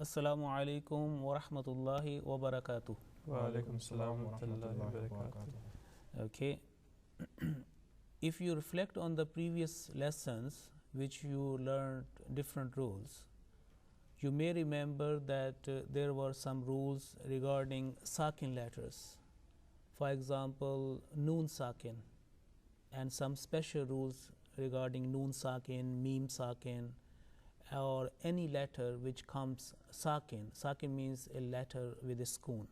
Assalamu alaikum wa rahmatullahi wa barakatuh. Wa alaikum salam wa rahmatullahi wa barakatuh. Okay. If you reflect on the previous lessons, which you learned different rules, you may remember that there were some rules regarding sakin letters. For example, noon sakin, and some special rules regarding noon sakin, meme sakin, or any letter which comes sakin. Sakin means a letter with a sukun.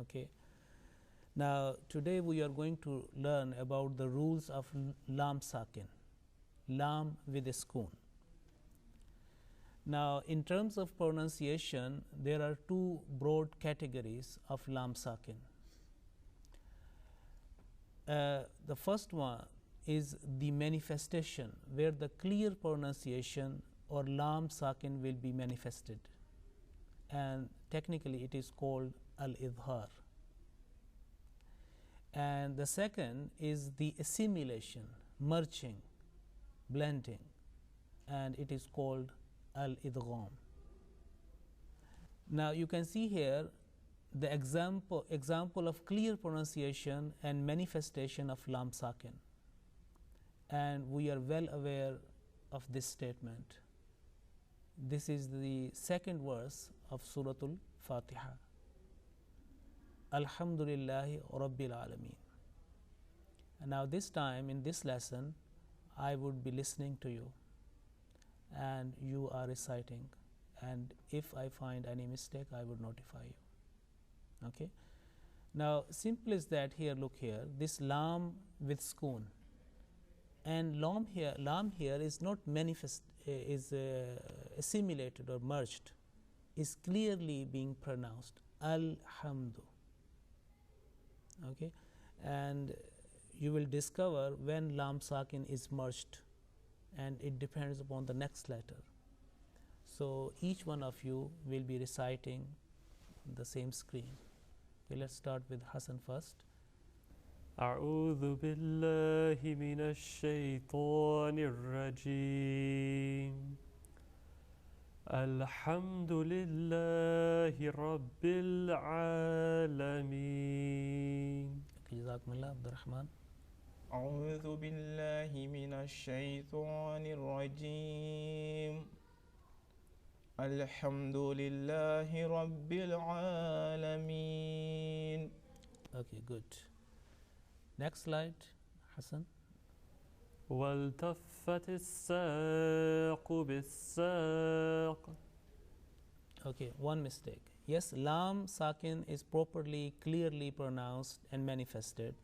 Okay. Now, today we are going to learn about the rules of lam sakin, lam with a sukun. Now, in terms of pronunciation, there are two broad categories of lam sakin. The first one is the manifestation, where the clear pronunciation or lam sakin will be manifested, and technically it is called al-idhar. And the second is the assimilation, merging, blending, and it is called al-idgham. Now you can see here the example of clear pronunciation and manifestation of lam sakin, and we are well aware of this statement. This is the second verse of Suratul Fatiha. Alhamdulillahi Rabbil Alameen. And now this time in this lesson, I would be listening to you and you are reciting, and if I find any mistake, I would notify you. Okay. Now simple is that here, look here, this lam with sukun, and lam here is not assimilated or merged, is clearly being pronounced alhamdu. Okay, and you will discover when lam sakin is merged, and it depends upon the next letter. So each one of you will be reciting the same screen. Okay, let's start with Hassan first. أعوذ بالله من الشيطان الرجيم. الحمد لله رب العالمين. جزاكم الله عبد الرحمن. أعوذ بالله من الشيطان الرجيم. الحمد لله رب العالمين. Okay, good. Next slide, Hassan. والتفت الساق بالساق. Okay, one mistake. Yes, lam sakin is properly, clearly pronounced and manifested,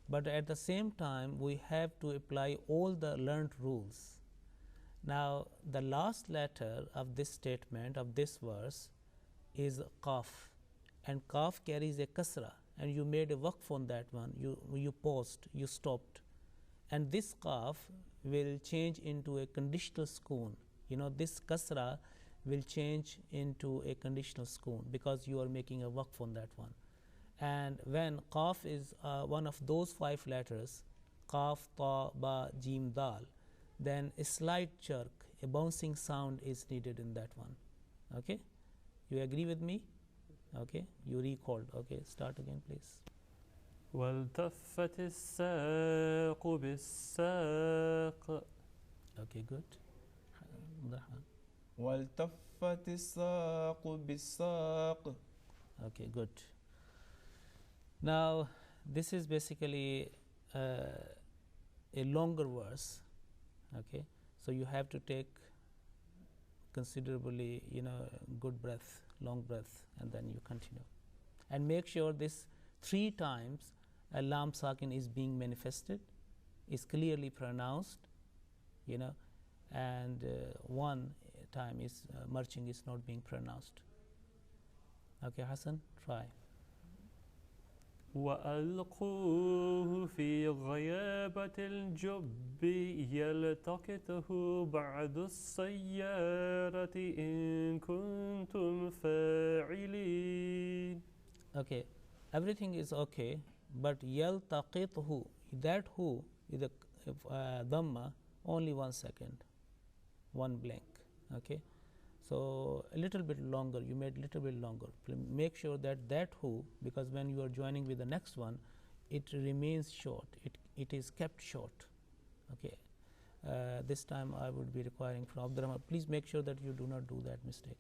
but at the same time we have to apply all the learned rules. Now the last letter of this statement, of this verse, is qaf, and qaf carries a kasra, and you made a waqf on that one. You paused, you stopped, and this qaf will change into a conditional sukun. You know, this kasra will change into a conditional sukun because you are making a waqf on that one. And when qaf is one of those 5 letters, qaf, ta, ba, jim, dal, then a slight jerk, a bouncing sound is needed in that one. Okay, you agree with me? Okay, you recalled. Okay, start again, please. والتفت الساق بالساق. Okay, good. والتفت الساق بالساق. Okay, good. Now this is basically a longer verse. Okay, so you have to take considerably, good breath, long breath, and then you continue. And make sure this 3 times a lam sakin is being manifested, is clearly pronounced, and 1 time is merging is not being pronounced. Okay, Hassan, try. وألقوه في غيابة الجب يلتقطه بعد السيارة إن كنتم فاعلين. Okay, everything is okay, but yaltaqithu, that who is a dhamma, only 1 second, 1 blank. Okay, So a little bit longer, you made a little bit longer. Make sure that that who, because when you are joining with the next one, it remains short. It is kept short. Okay. This time I would be requiring from Abdurrahman. Please make sure that you do not do that mistake.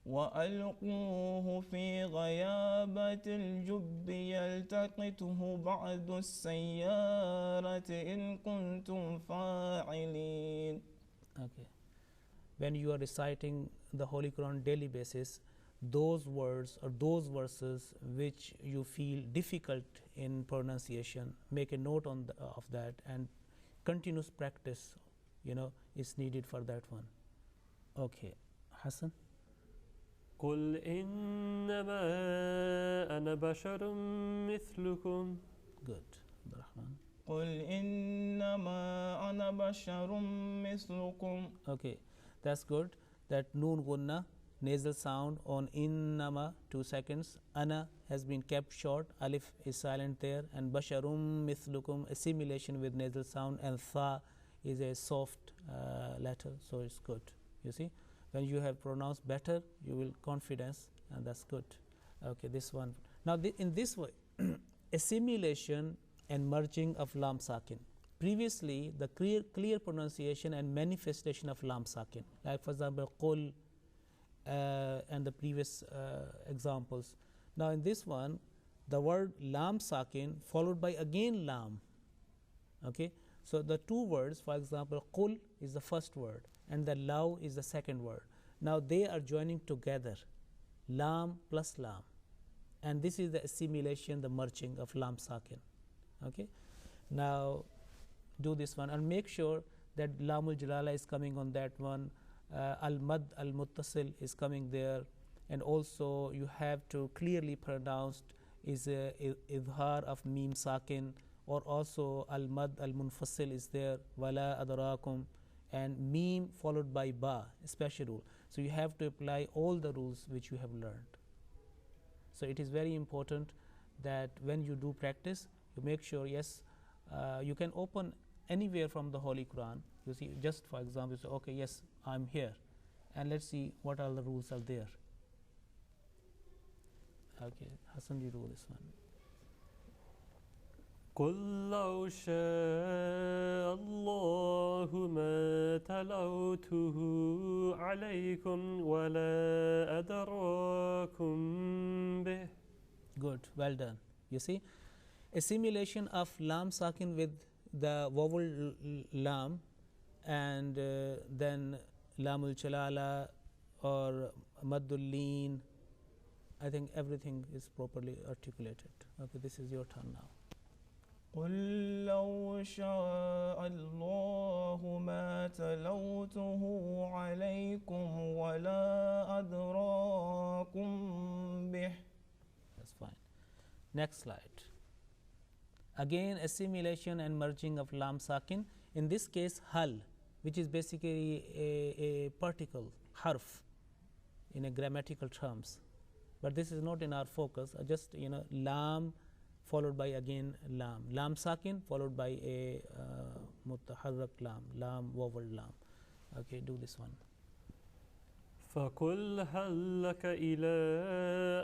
وألقوه في غيابة الجب يلتقطه بعض السيارة إن كنتم فاعلين. Okay. When you are reciting the Holy Quran daily basis, those words or those verses which you feel difficult in pronunciation, make a note on of that, and continuous practice, is needed for that one. Okay, Hassan. قل إنما أنا بشر مثلكم. Good. Abdurrahman. قل إنما أنا بشر مثلكم. Okay, that's good. That noon gunna, nasal sound on innama, 2 seconds. Ana has been kept short. Alif is silent there. And basharum mithlukum, assimilation with nasal sound. And tha is a soft letter, so it's good. You see, when you have pronounced better, you will confidence, and that's good. Okay, this one. Now, in this way, assimilation and merging of lam sakin. Previously, the clear pronunciation and manifestation of lam sakin, like for example, qul and the previous examples. Now, in this one, the word lam sakin followed by again lam. Okay, so the two words, for example, qul is the first word, and the law is the second word. Now they are joining together, lam plus lam, and this is the assimilation, the merging of lam sakin. Okay, now do this one and make sure that lamul jalala is coming on that one, al mad al muttasil is coming there, and also you have to clearly pronounce is idhar of mim sakin, or also al mad al munfasil is there, wala adrakum, and mim followed by ba, special rule. So you have to apply all the rules which you have learned. So it is very important that when you do practice, you make sure, yes, you can open anywhere from the Holy Quran. You see, just for example, say, okay, yes, I'm here, and let's see what all the rules are there. Okay, Hassan, you do this one. قل لو شاء الله ما تلوته عليكم ولا أدراكم به. Good, well done. You see, assimilation of lam sakin with the vowel lam, and then lamul chalala or maddul leen. I think everything is properly articulated. Okay, this is your turn now. قل لو شاء الله ما تلوته عليكم ولا أدراكم به. That's fine. Next slide. Again, assimilation and merging of lam sakin. In this case, hal, which is basically a particle, harf, in a grammatical terms. But this is not in our focus. Just lam followed by again lam sakin followed by a mutaharrak lam vowel lam. Okay, do this one. فقل هل لك إلى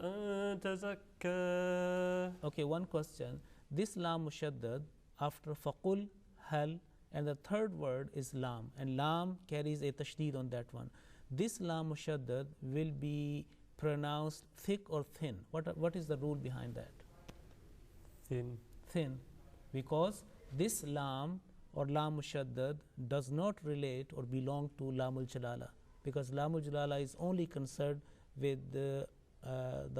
أن تزكى. Okay, one question. This lam mushaddad after faqul, hal, and the third word is lam, and lam carries a tashdeed on that one. This lam mushaddad will be pronounced thick or thin. What is the rule behind that? Thin, because this lam or lam mushaddad does not relate or belong to lamul jalala, because lamul jalala is only concerned with the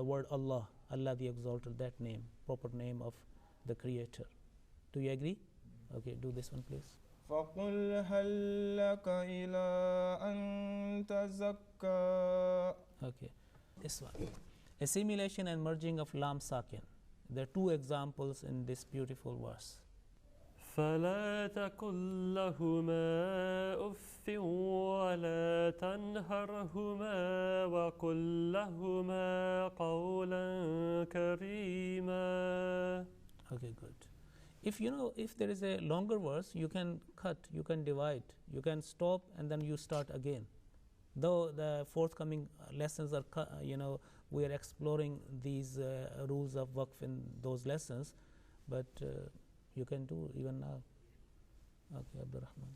word Allah, Allah the Exalted, that name, proper name of the Creator. Do you agree? Okay, do this one, please. فقل هل لك إلى أن تزكى. Okay, this one. Assimilation and merging of lam sakin. There are two examples in this beautiful verse. فلا تقل لهما أف ولا تنهرهما وقل لهما قولا كريما. Okay, good. If there is a longer verse, you can cut, you can divide, you can stop, and then you start again. Though the forthcoming lessons are, we are exploring these rules of waqf in those lessons, but you can do even now. Okay, Abdurrahman.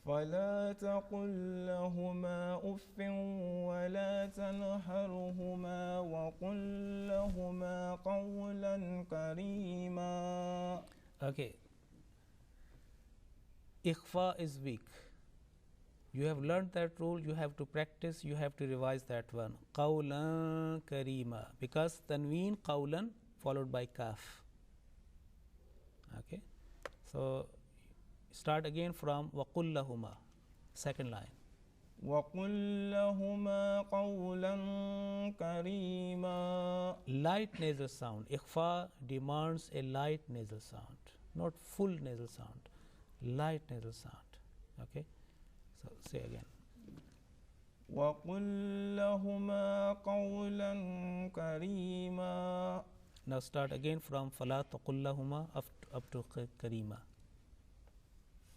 فلا تقل لهما أف ولا تنهرهما وقل لهما قولا كريما. Okay. Ikhfa is weak. You have learned that rule, you have to practice, you have to revise that one. Qawlan karima. Because tanween qawlan followed by kaf. Okay. So start again from waqul lahuma. Second line. وقل لهما قولا كريما. Light nasal sound. Ikhfa demands a light nasal sound, not full nasal sound. Light nasal sound. Okay. So say again. وقل لهما قولا كريما. Now start again from فلا تقل لهما up to كريما.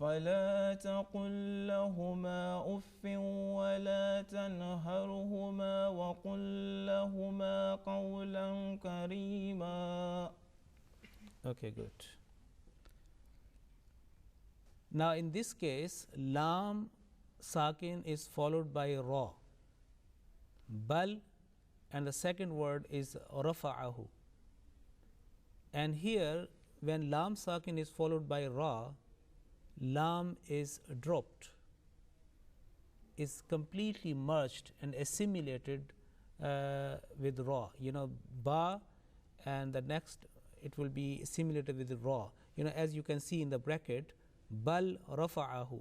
فلا تقل لهما أف ولا تنهرهما وقل لهما قولا كريما. Okay, good. Now in this case, lam sakin is followed by ra, bal, and the second word is rafa'ahu. And here, when lam sakin is followed by ra, lam is dropped, is completely merged and assimilated with ra. Ba, and the next it will be assimilated with ra. As you can see in the bracket, bal rafa'ahu,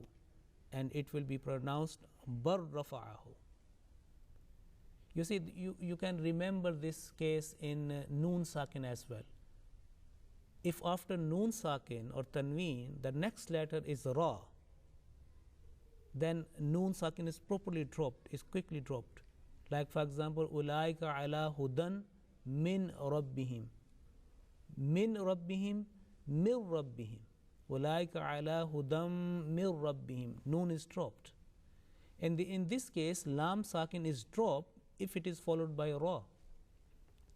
and it will be pronounced bar rafa'ahu. You see, you can remember this case in noon sakin as well. If after noon sakin or tanween the next letter is ra, then noon sakin is properly dropped, is quickly dropped. Like for example, ulaika ala hudan min rabbihim, min rabbihim, min rabbihim. Ulaika ala hudam min rabbihim. Noon is dropped. And in this case, lam sakin is dropped if it is followed by ra.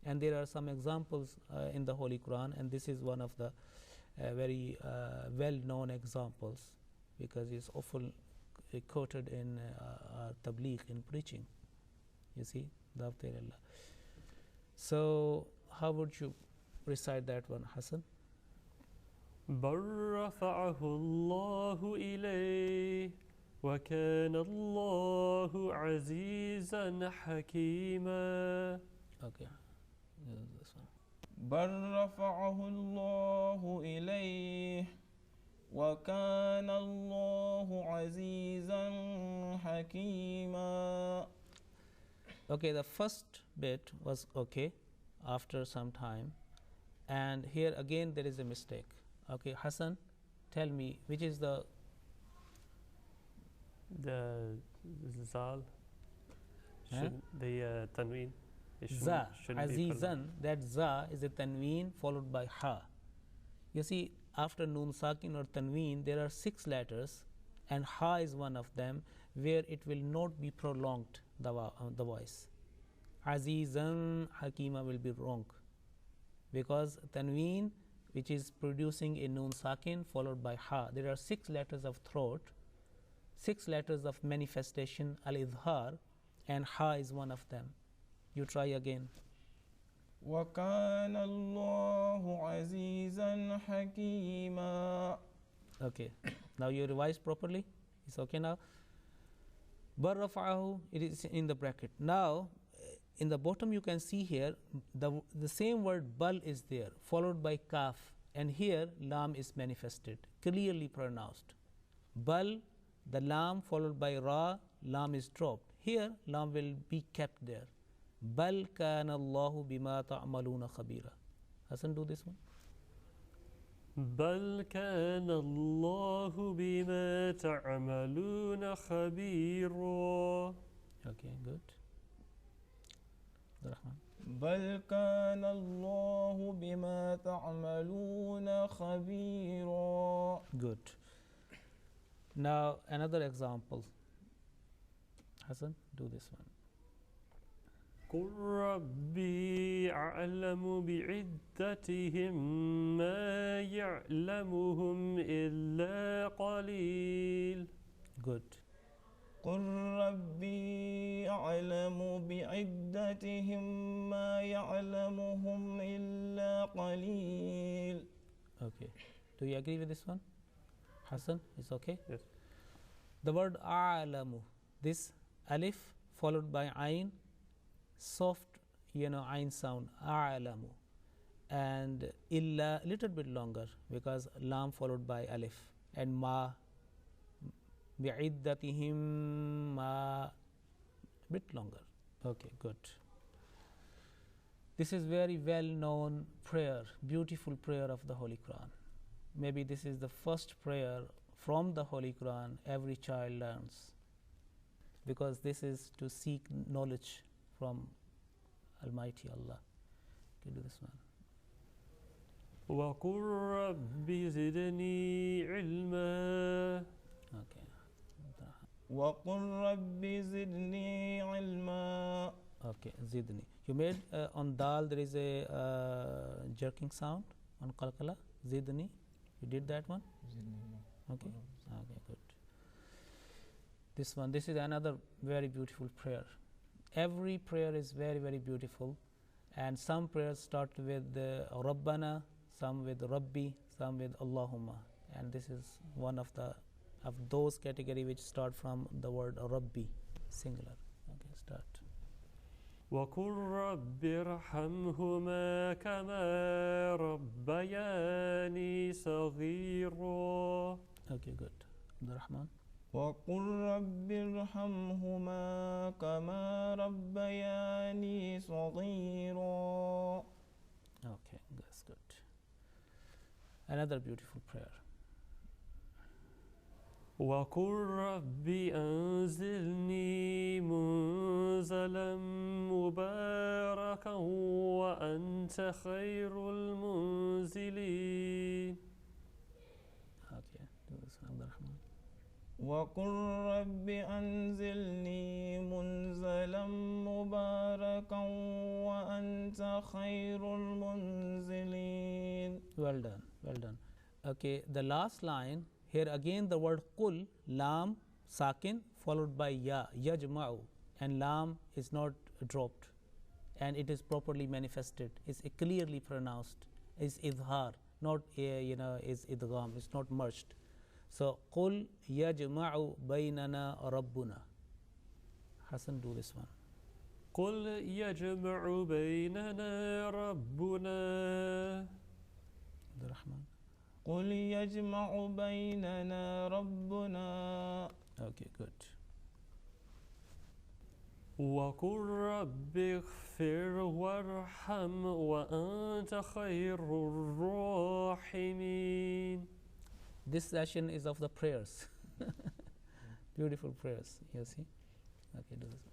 And there are some examples in the Holy Quran, and this is one of the very well-known examples because it's often quoted in tabligh, in preaching. You see, so how would you recite that one, Hassan? بل رفعه الله إليه وكان الله عزيزا حكيما. Okay, this one. بل رفعه الله إليه وكان الله عزيزا حكيما. Okay, the first bit was okay after some time, and here again there is a mistake. Okay, Hassan, tell me which is the zal, the tanween. za, azizan. That za is a tanween followed by ha. You see, after noon sakin or tanween there are 6 letters, and ha is one of them where it will not be prolonged, the voice. Azizan hakima will be wrong, because tanween, which is producing a noon sakin followed by ha, there are 6 letters of throat, 6 letters of manifestation, al-idhar, and ha is one of them. You try again. وَكَانَ اللَّهُ عَزِيزًا حَكِيمًا. Okay, now you revise properly. It's okay now. Bar rafa'ahu, it is in the bracket. Now, in the bottom you can see here the same word bal is there followed by kaf, and here lam is manifested, clearly pronounced. Bal, the lam followed by ra, lam is dropped. Here lam will be kept there. Bal kana Allahu bima ta'maluna khabira. Hassan, do this one. بل كان الله بما تعملون خبيرا. Okay, good. Rahman. بل كان الله بما تعملون خبيرا. Good. Now another example. Hassan, do this one. قل ربي أعلم بعدتهم ما يعلمهم إلا قليل. Good. قل ربي أعلم بعدتهم ما يعلمهم إلا قليل. Okay. Do you agree with this one? Hassan, it's okay? Yes. The word a'lamu, this alif followed by ayn, soft, ayn sound, a'lamu. And illa, little bit longer because lam followed by alif. And ma, bi'iddatihim ma, bit longer. Okay, good. This is very well known prayer, beautiful prayer of the Holy Quran. Maybe this is the first prayer from the Holy Quran every child learns, because this is to seek knowledge from Almighty Allah. Okay, do this one. وقل رب زدني علما. Okay. وقل رب زدني علما. Okay, zidni. You made on dal there is a jerking sound on qalqala. Zidni. You did that one? Okay. Okay, good. This one. This is another very beautiful prayer. Every prayer is very, very beautiful, and some prayers start with Rabbana, some with Rabbi, some with Allahumma, and this is one of those category which start from the word Rabbi, singular. Okay, start. وقل رب ارحمهما كما ربياني صغيرا. Okay, good. Abdul Rahman. وقل رب ارحمهما كما ربياني صغيرا. Okay, that's good. Another beautiful prayer. وقل رب أنزلني منزلا مباركا وأنت خير المنزلين. Okay, do this one, Abdul Rahman. وقل رب أنزلني منزلا مباركا وأنت خير المنزلين. Well done, well done. Okay, the last line, here again the word qul, lam, sakin, followed by ya, yajma'u, and lam is not dropped, and it is properly manifested, is clearly pronounced, is idhar, not is idgham, it's not merged. So qul yajma'u baynana rabbuna. Hassan, do this one. قل يجمع بيننا ربنا. Abdul Rahman. قل يجمع بيننا ربنا. Okay, good. وقل رب اغفر وارحم وأنت خير الراحمين. This session is of the prayers. Beautiful prayers, you see. Okay, do this.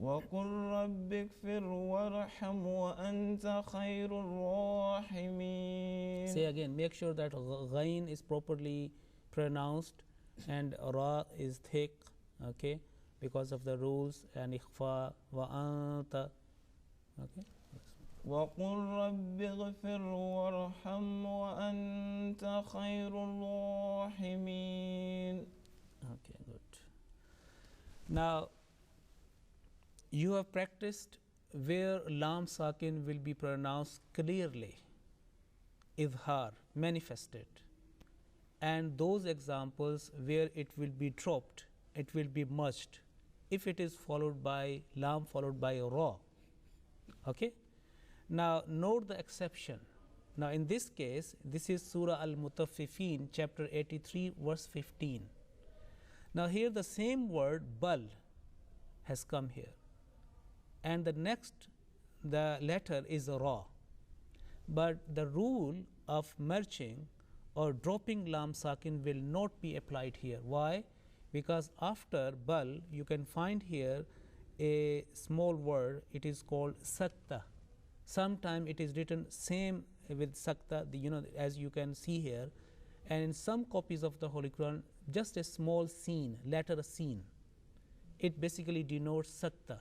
وقل رب اغفر وارحم وأنت خير الراحمين. Say again, make sure that ghain is properly pronounced and ra is thick, okay, because of the rules, and ikhfa wa anta. Okay. وقل رب اغفر وارحم وأنت خير الراحمين. Okay, good. Now, you have practiced where lam sakin will be pronounced clearly, idhar, manifested, and those examples where it will be dropped, it will be merged, if it is followed by lam followed by ra. Okay. Now, note the exception. Now, in this case, this is Surah Al-Mutaffifin, chapter 83, verse 15. Now, here the same word bal has come here, and the letter is ra. But the rule of merging or dropping lam sakin will not be applied here. Why? Because after bal, you can find here a small word, it is called sakta. Sometimes it is written same with sakta, as you can see here, and in some copies of the Holy Quran, just a small scene, letter scene. it basically denotes sakta.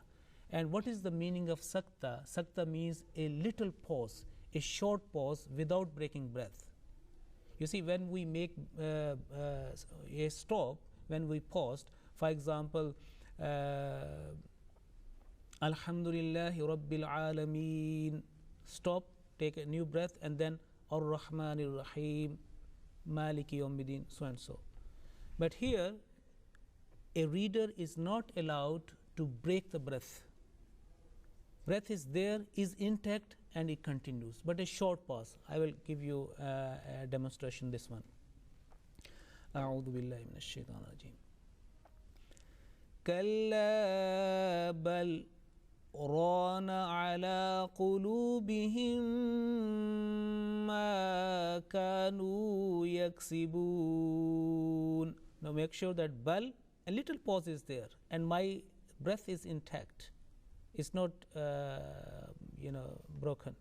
And what is the meaning of sakta? Sakta means a little pause, a short pause without breaking breath. You see, when we make a stop, when we paused, for example, Alhamdulillahi Rabbil Alameen, stop, take a new breath, and then Ar-Rahmanir Rahim, Maliki Yawmiddin, so and so. But here, a reader is not allowed to break the breath. Breath is there, is intact, and it continues, but a short pause. I will give you a demonstration, this one. أعوذ بالله من الشيطان الرجيم. كلا بل ران على قلوبهم ما كانوا يكسبون. Now make sure that bal, a little pause is there, and my breath is intact. It's not broken,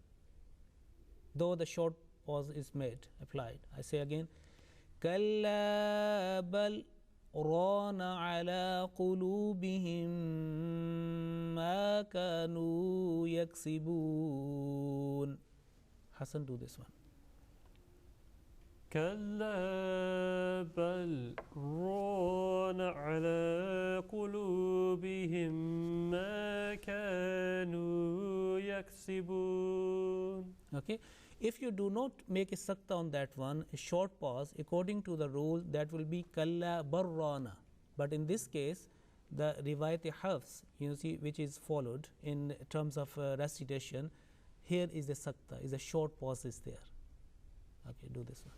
though the short pause is made, applied. I say again, كلا بل ران على قلوبهم ما كانوا يكسبون. Hassan, do this one. كلا بل ران على قلوبهم ما كانوا يكسبون. Okay, if you do not make a sakta on that one, a short pause, according to the rule, that will be kalla barrana. But in this case, the riwayat hafs, you see, which is followed in terms of recitation, here is a sakta, is a short pause is there. Okay, do this one.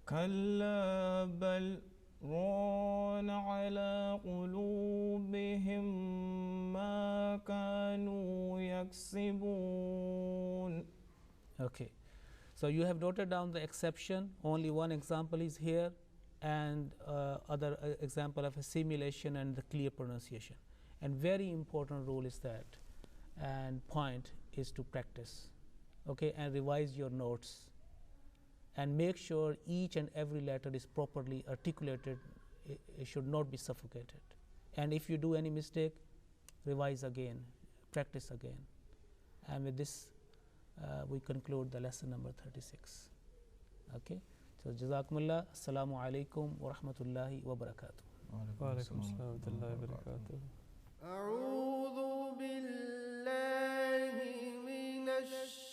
كلا بل ران على قلوبهم ما كانوا يكسبون. Okay, so you have noted down the exception. Only one example is here, and other example of assimilation and the clear pronunciation. And very important rule is that, and point is to practice, okay, and revise your notes, and make sure each and every letter is properly articulated. It should not be suffocated. And if you do any mistake, revise again, practice again. And with this, we conclude the lesson number 36. Okay, so jazakumullah. Assalamu alaikum wa rahmatullahi wa barakatuh. وعليكم السلام ورحمة الله وبركاته. أعوذ بالله من الشيطان